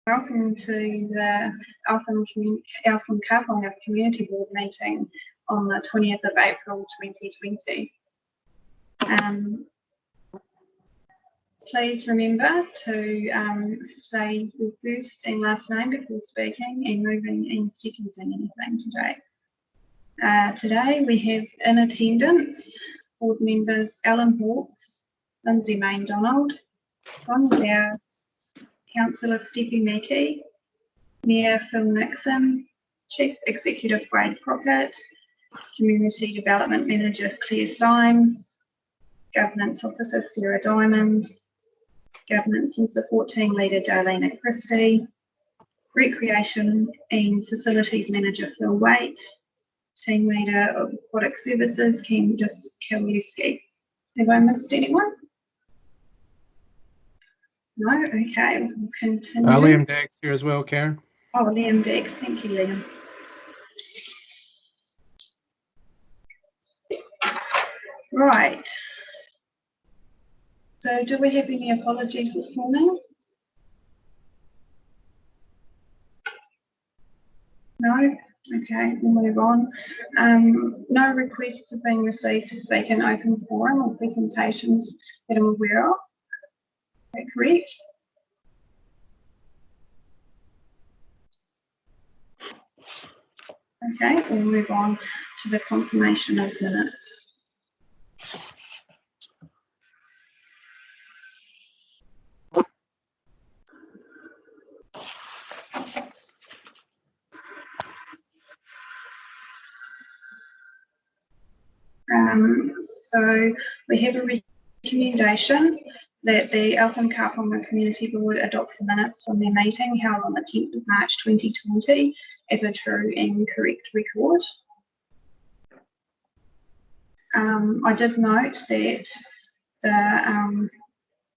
Welcome to the Eltham-Kaponga Community Board meeting on the 20th of April 2020. Please remember to say your first and last name before speaking and moving and seconding anything today. Today we have in attendance board members Alan Hawkes, Lindsay Maindonald, Sonya Douds, Councillor Steffy Mackay, Mayor Phil Nixon, Chief Executive Waid Crockett, Community Development Manager Claire Symes, Governance Officer Sara Dymond, Governance and Support Team Leader Darleena Christie, Recreation and Facilities Manager Phil Waite, Team Leader of Aquatic Services Candice Kowalewski. Have I missed anyone? No? Okay, we'll continue. Liam Daggs here as well, Karen. Oh, Liam Daggs. Thank you, Liam. Right. So do we have any apologies this morning? No? Okay, we'll move on. No requests have been received to speak in open forum or presentations that I'm aware of. Is that correct? Okay, we'll move on to the confirmation of minutes. So we have a recommendation that the Eltham-Kaponga Community Board adopts the minutes from their meeting held on the 10th of March 2020 as a true and correct record. I did note that the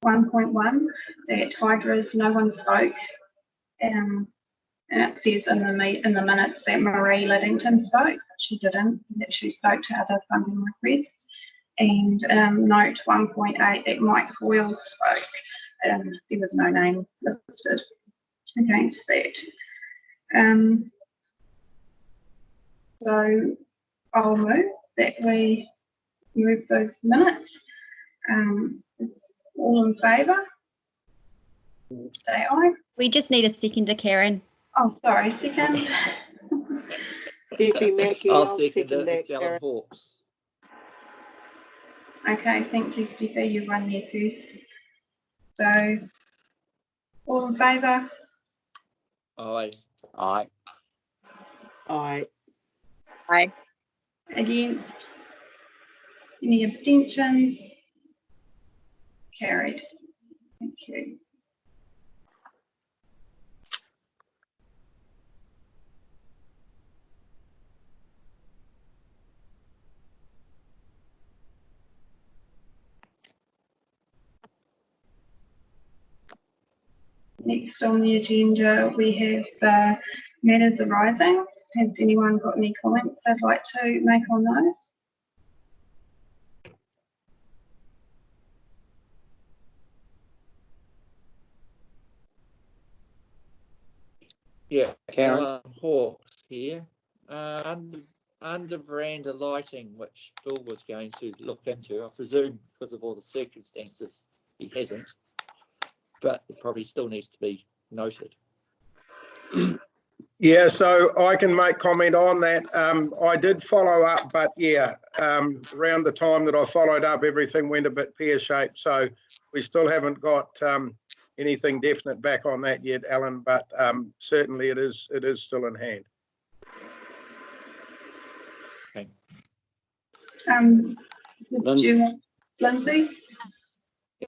1.1 that hydras no one spoke, and it says in the minutes that Marie Liddington spoke, but she didn't, that she spoke to other funding requests. And note 1.8 that Mike Hoyle spoke, there was no name listed against that. So I'll move that we move those minutes. Is all in favour? Say aye. We just need a seconder, Karen. Oh, sorry, second. Steffy Mackay, I'll second that, Karen. Hawkes. Okay, thank you, Steffy. You run there first. So, all in favour? Aye. Aye. Aye. Aye. Against? Any abstentions? Carried. Thank you. Next on the agenda, we have the matters arising. Has anyone got any comments they'd like to make on those? Yeah, Karen. Hawkes here. Under veranda lighting, which Phil was going to look into, I presume because of all the circumstances he hasn't, but it probably still needs to be noted. Yeah, so I can make comment on that. I did follow up, but yeah, around the time that I followed up, everything went a bit pear-shaped. So we still haven't got anything definite back on that yet, Alan, but certainly it is still in hand. Okay. Lindsay?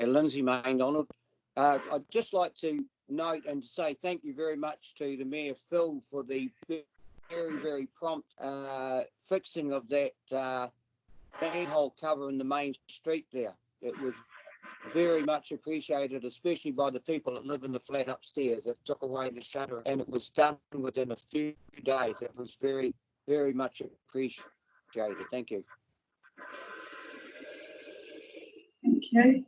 Yeah, Lindsay Maindonald. I'd just like to note and to say thank you very much to the Mayor Phil for the very, very prompt fixing of that manhole cover in the main street there. It was very much appreciated, especially by the people that live in the flat upstairs. It took away the shutter and it was done within a few days. It was very, very much appreciated. Thank you. Thank you.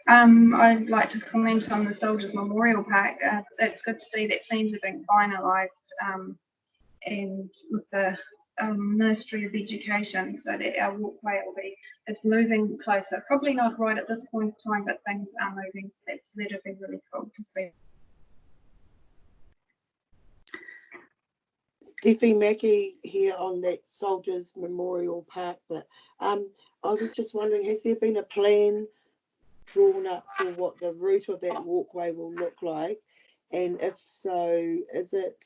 I'd like to comment on the Soldiers Memorial Park. It's good to see that plans have been finalised and with the Ministry of Education, so that our walkway it's moving closer. Probably not right at this point in time, but things are moving. That'll be really cool to see. Steffy Mackay here on that Soldiers Memorial Park, but I was just wondering, has there been a plan drawn up for what the route of that walkway will look like? And if so, is it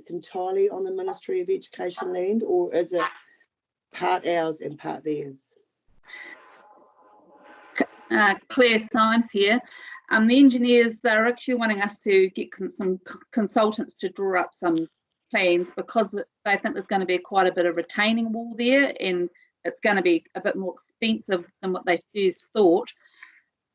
entirely on the Ministry of Education land, or is it part ours and part theirs? Claire Symes here. The engineers, they're actually wanting us to get some consultants to draw up some plans, because they think there's going to be quite a bit of retaining wall there, and it's going to be a bit more expensive than what they first thought.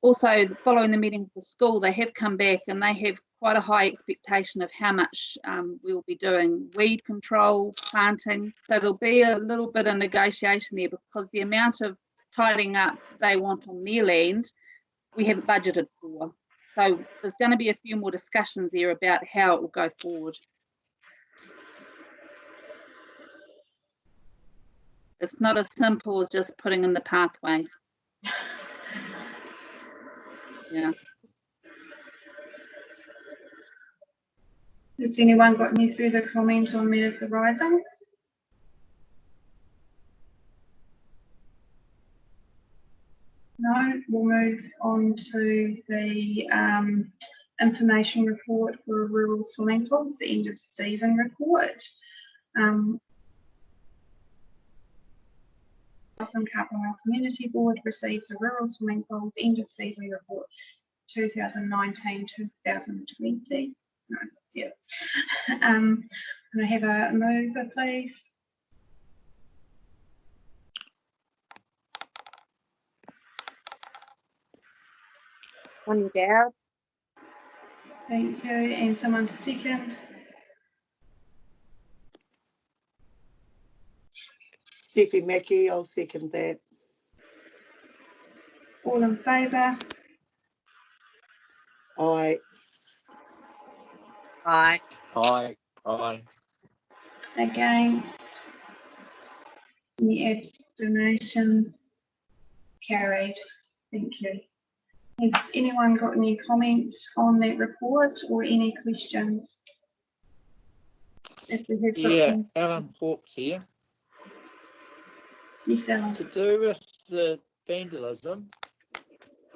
Also, following the meeting with the school, they have come back and they have quite a high expectation of how much we'll be doing weed control, planting. So there'll be a little bit of negotiation there, because the amount of tidying up they want on their land, we haven't budgeted for. So there's going to be a few more discussions there about how it will go forward. It's not as simple as just putting in the pathway. Yeah. Has anyone got any further comment on matters arising? No, we'll move on to the information report for rural swimming pools, the end of season report. Eltham-Kaponga Community Board receives the rural swimming pools end of season report 2019-2020. No, yeah. Can I have a mover, please? Sonya Douds. Thank you. And someone to second? Steffy Mackay, I'll second that. All in favour? Aye. Aye. Aye. Aye. Against? Any abstentions? Carried. Thank you. Has anyone got any comment on that report or any questions? If we have got Yeah, some. Alan Hawkes here. Yes, Alan. To do with the vandalism,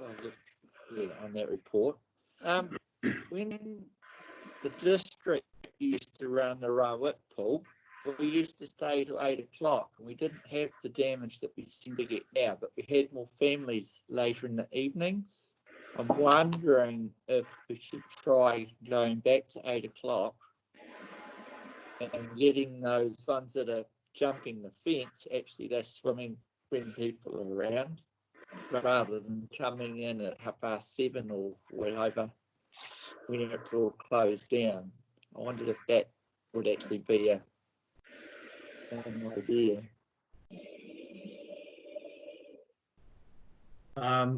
on that report, when the district used to run the Rawit pool, we used to stay till 8 o'clock, and we didn't have the damage that we seem to get now, but we had more families later in the evenings. I'm wondering if we should try going back to 8 o'clock and getting those ones that are jumping the fence, actually they're swimming when people are around, rather than coming in at 7:30 or whatever when it's all closed down. I wondered if that would actually be an idea.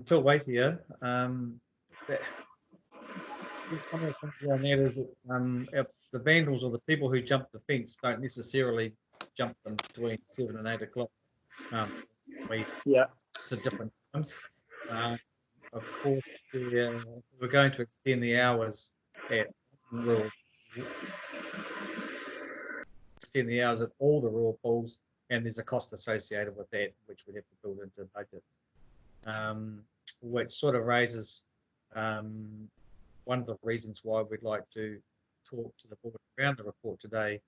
Phil Waite here. Just one of the things around that is that the vandals or the people who jump the fence don't necessarily jump them between 7 and 8 o'clock. Yeah. It's at different times. Of course, we're going to extend the hours at rural, extend the hours at all the rural pools, and there's a cost associated with that, which we have to build into budgets. Which sort of raises one of the reasons why we'd like to talk to the board around the report today,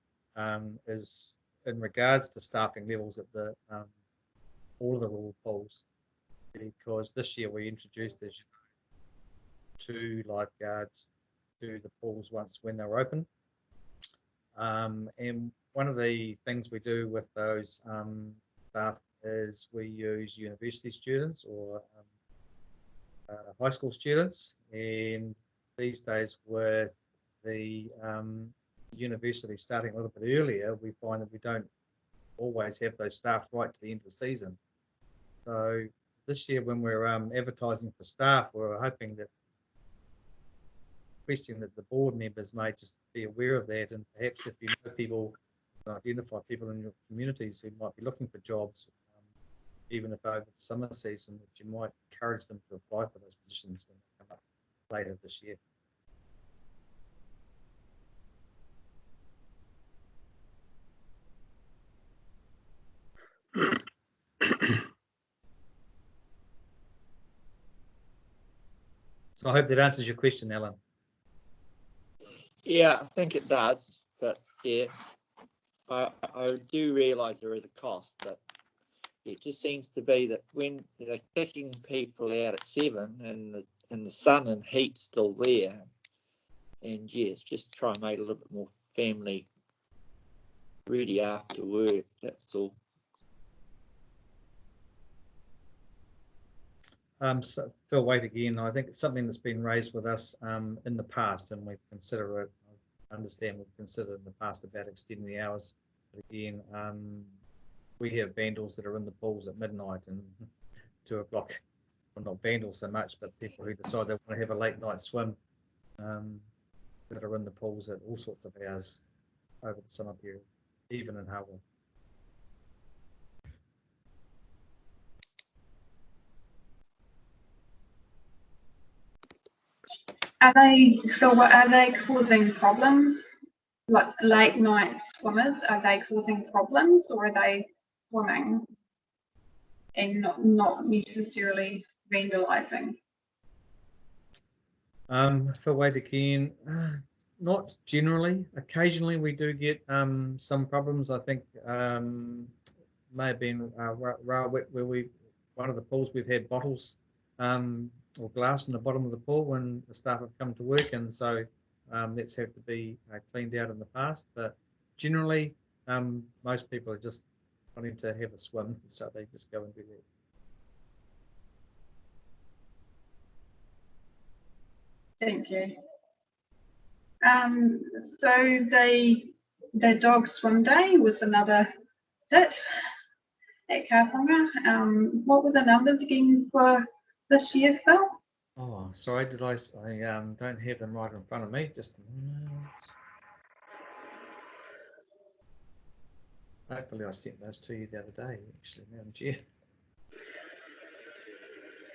is in regards to staffing levels at the all of the rural pools, because this year we introduced, as you know, 2 lifeguards to the pools once when they're open. And one of the things we do with those staff is we use university students or high school students, and these days with the university starting a little bit earlier, we find that we don't always have those staff right to the end of the season. So this year when we're advertising for staff, we're hoping that, requesting that the board members may just be aware of that, and perhaps if you know people, identify people in your communities who might be looking for jobs, even if over the summer season, that you might encourage them to apply for those positions when they come up later this year. So I hope that answers your question, Alan. Yeah, I think it does, but yeah, I do realise there is a cost, but it just seems to be that when they're kicking people out at 7 and the sun and heat's still there, and yes, just try and make it a little bit more family ready after work, that's all. So Phil, Waite again. I think it's something that's been raised with us in the past, and we've considered it. I understand we've considered in the past about extending the hours. But again, we have vandals that are in the pools at midnight and 2 o'clock. Well, not vandals so much, but people who decide they want to have a late night swim that are in the pools at all sorts of hours over the summer period, even in Harwell. Are they causing problems? Like late night swimmers, are they causing problems, or are they swimming and not necessarily vandalising? For Waid again, not generally. Occasionally we do get some problems. I think may have been where one of the pools we've had bottles or glass in the bottom of the pool when the staff have come to work, and so that's had to be cleaned out in the past. But generally, most people are just wanting to have a swim, so they just go and do that. Thank you. So the dog swim day was another hit at Kaponga. What were the numbers again for this year, Phil? Oh, sorry, did I don't have them right in front of me. Just a minute. Hopefully I sent those to you the other day, actually, Madam Chair.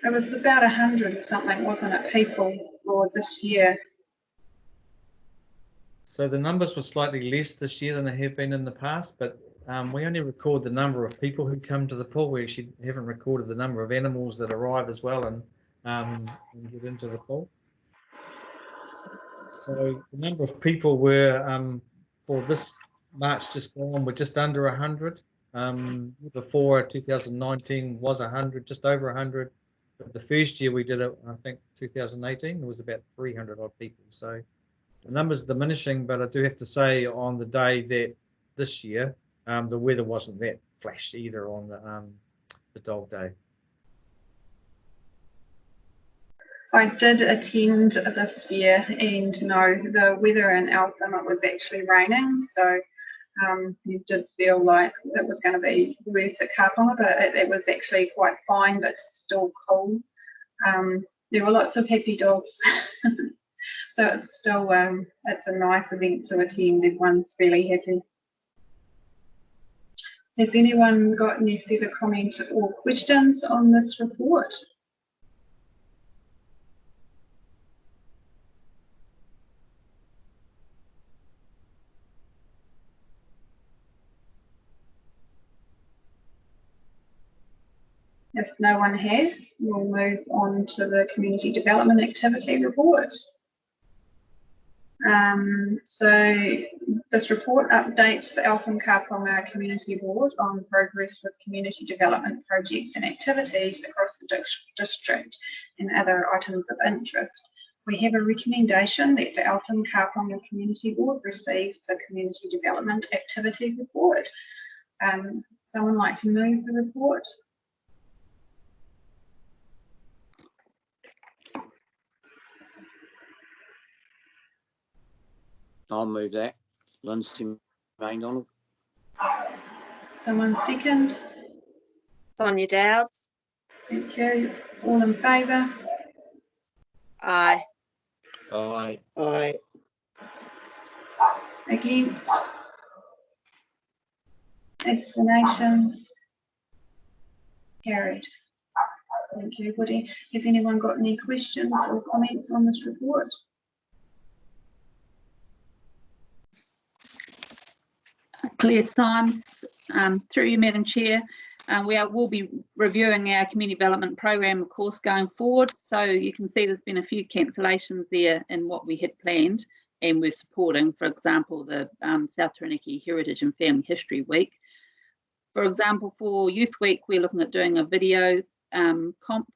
It was about 100 something, wasn't it, people for this year? So the numbers were slightly less this year than they have been in the past, but we only record the number of people who come to the pool. We actually haven't recorded the number of animals that arrive as well and get into the pool. So the number of people were for this March just gone were just under 100. Before 2019 was 100, just over 100. But the first year we did it, I think 2018, it was about 300 odd people. So the number's diminishing, but I do have to say on the day that this year, the weather wasn't that flash either on the dog day. I did attend this year, and no, the weather in Eltham, it was actually raining, so you did feel like it was going to be worse at Kaponga, but it was actually quite fine, but still cold. There were lots of happy dogs, so it's still it's a nice event to attend. Everyone's really happy. Has anyone got any further comment or questions on this report? If no one has, we'll move on to the Community Development Activity Report. So this report updates the Eltham-Kaponga Community Board on progress with community development projects and activities across the district and other items of interest. We have a recommendation that the Eltham-Kaponga Community Board receives the Community Development Activity Report. Someone like to move the report? I'll move that. Lindsay, Maindonald. Someone second? Sonya, Douds. Thank you. All in favour? Aye. Aye. Aye. Against? Abstentions? Carried. Thank you, everybody. Has anyone got any questions or comments on this report? Claire Symes, through you, Madam Chair. We'll be reviewing our community development program, of course, going forward. So you can see there's been a few cancellations there in what we had planned, and we're supporting, for example, the South Taranaki Heritage and Family History Week. For example, for Youth Week, we're looking at doing a video comp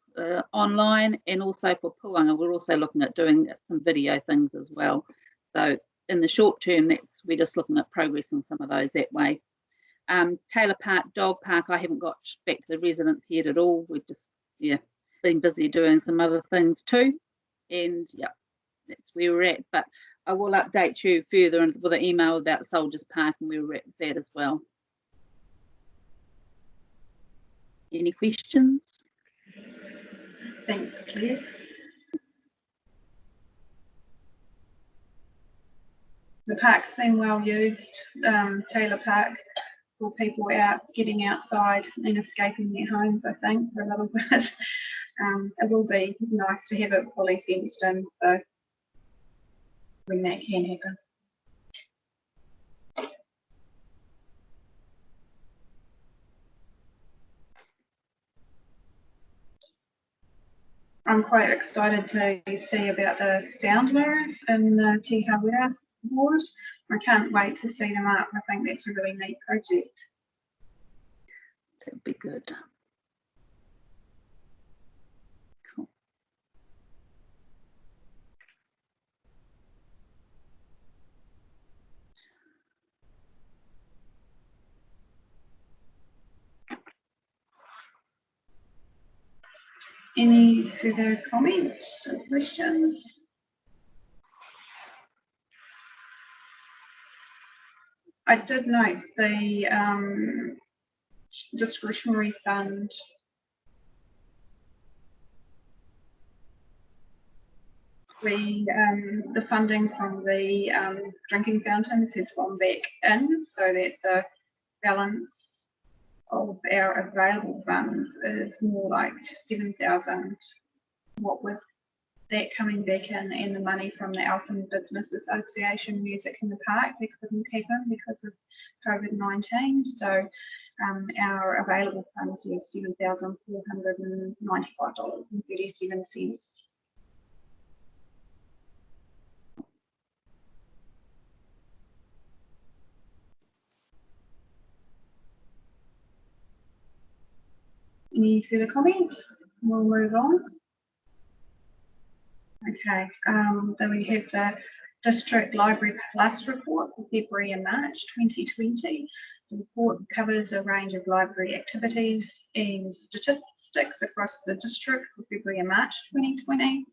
online, and also for Puanga, we're also looking at doing some video things as well. So in the short term, we're just looking at progressing some of those that way. Taylor Park Dog Park, I haven't got back to the residents yet at all. We've just been busy doing some other things too, and that's where we're at. But I will update you further with an email about Soldiers Park and where we're at with that as well. Any questions? Thanks, Claire. The park's been well used, Taylor Park, for people out getting outside and escaping their homes, I think, for a little bit. It will be nice to have it fully fenced in, so when that can happen. I'm quite excited to see about the sound mirrors in the Te Hawera board. I can't wait to see them up. I think that's a really neat project. That'd be good. Cool. Any further comments or questions? I did note the discretionary fund the funding from the drinking fountains has gone back in, so that the balance of our available funds is more like 7,000. What with that coming back in and the money from the Eltham Business Association Music in the Park, that couldn't happen because of COVID-19. So our available funds are $7,495.37. Any further comment? We'll move on. Okay, then we have the District Library Plus report for February and March 2020. The report covers a range of library activities and statistics across the district for February and March 2020.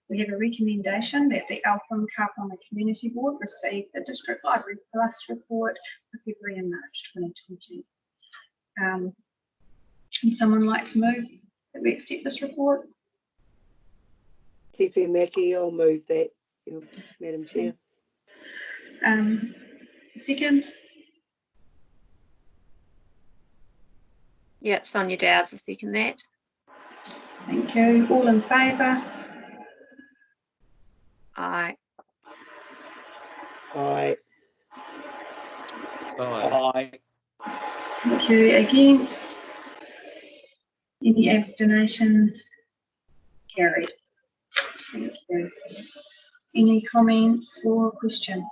We have a recommendation that the Eltham-Kaponga Community Board receive the District Library Plus report for February and March 2020. Would someone like to move that we accept this report? Steffy Mackay, I'll move that, Madam Chair. Second? Yeah, Sonya Douds will second that. Thank you. All in favour? Aye. Aye. Aye. Thank you. Against? Any abstentions? Carried. Thank you. Any comments or questions?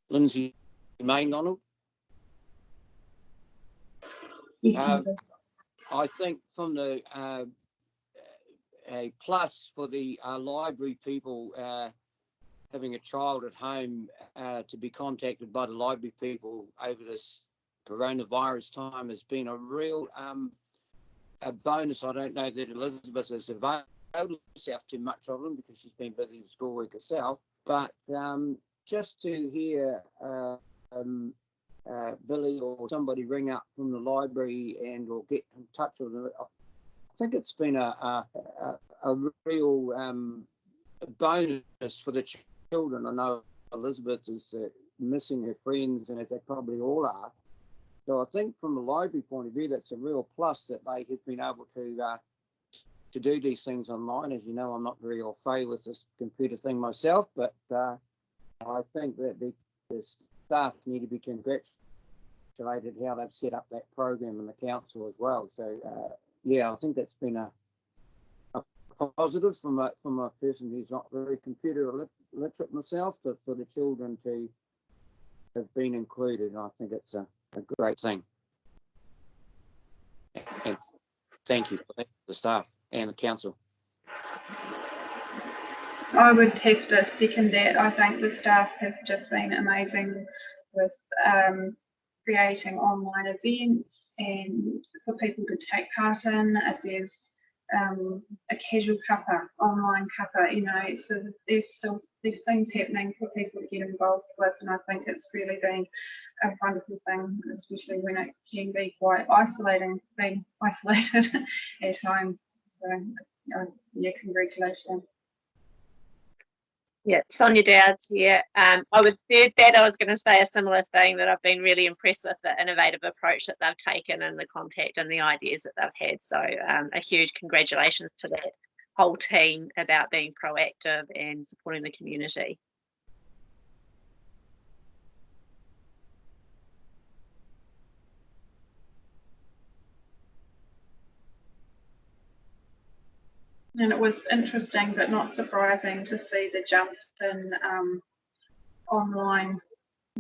Lindsay Maindonald. Yes, I think from the a plus for the library people having a child at home to be contacted by the library people over this coronavirus time has been a real a bonus. I don't know that Elizabeth has availed herself too much of them because she's been busy with schoolwork herself, but just to hear Billy or somebody ring up from the library and or get in touch with them, I think it's been a real bonus for the children. I know Elizabeth is missing her friends, and as they probably all are. So I think from a library point of view, that's a real plus that they have been able to do these things online. As you know, I'm not very au fait with this computer thing myself, but I think that the staff need to be congratulated how they've set up that program in the council as well. So yeah, I think that's been a positive from a person who's not very computer literate myself, but for the children to have been included, I think it's a great thing. And thank you for that, the staff and the council. I would have to second that. I think the staff have just been amazing with creating online events and for people to take part in. There's a casual cuppa, online cuppa, you know, so there's still these things happening for people to get involved with, and I think it's really been a wonderful thing, especially when it can be quite isolating, being isolated at home. So yeah, congratulations. Yeah, Sonya Douds here. I was going to say a similar thing, that I've been really impressed with the innovative approach that they've taken and the contact and the ideas that they've had. So a huge congratulations to that whole team about being proactive and supporting the community. And it was interesting but not surprising to see the jump in online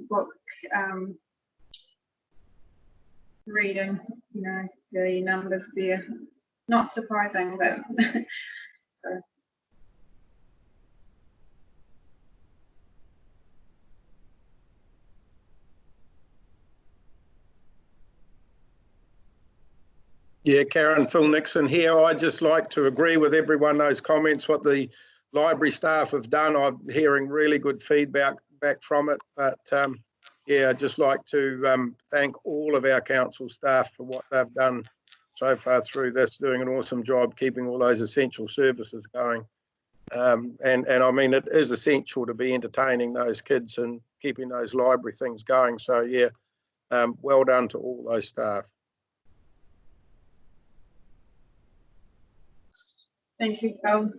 book reading, you know, the numbers there. Not surprising, but so. Yeah, Karen, Phil Nixon here. I'd just like to agree with everyone, those comments, what the library staff have done. I'm hearing really good feedback back from it. But yeah, I'd just like to thank all of our council staff for what they've done so far through this, doing an awesome job keeping all those essential services going. And I mean, it is essential to be entertaining those kids and keeping those library things going. So yeah, well done to all those staff. Thank you, Phil.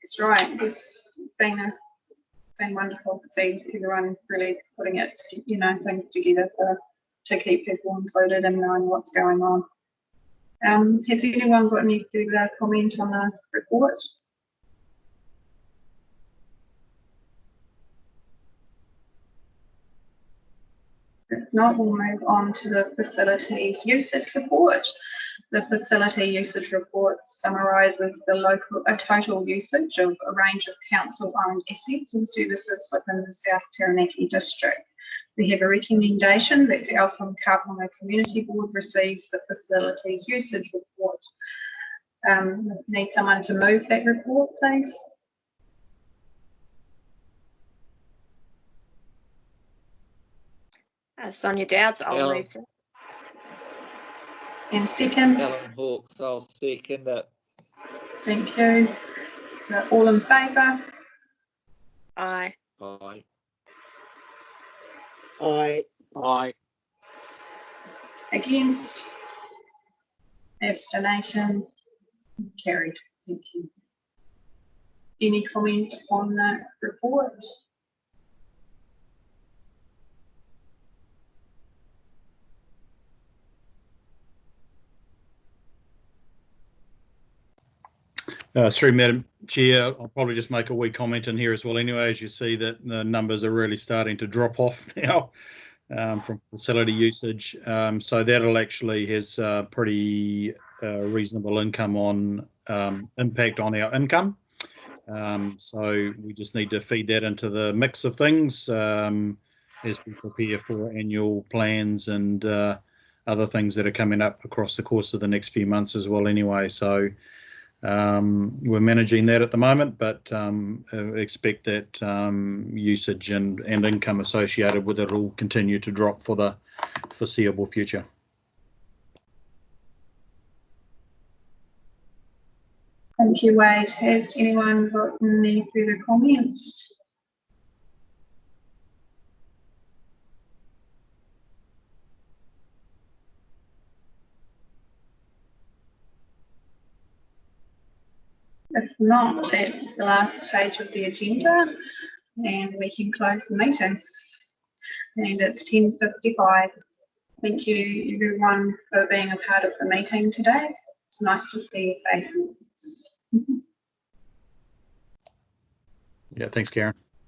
It's right. It's been wonderful to see everyone really putting it, you know, things together to keep people included and knowing what's going on. Has anyone got any further comment on the report? If not, we'll move on to the facilities usage report. The facility usage report summarises the total usage of a range of council-owned assets and services within the South Taranaki district. We have a recommendation that the Eltham-Kaponga Community Board receives the facilities usage report. Need someone to move that report, please? Sonya Douds, I'll move it. And second? Alan Hawkes, I'll second it. Thank you. So all in favour? Aye. Aye. Aye. Aye. Against? Abstentions? Carried. Thank you. Any comment on that report? Through Madam Chair, I'll probably just make a wee comment in here as well anyway, as you see that the numbers are really starting to drop off now from facility usage. So that'll actually has pretty reasonable income on impact on our income. So we just need to feed that into the mix of things as we prepare for annual plans and other things that are coming up across the course of the next few months as well anyway. So We're managing that at the moment, but expect that usage and income associated with it will continue to drop for the foreseeable future. Thank you, Waid. Has anyone got any further comments? If not, that's the last page of the agenda, and we can close the meeting. And it's 10:55. Thank you, everyone, for being a part of the meeting today. It's nice to see your faces. Yeah, thanks, Karen.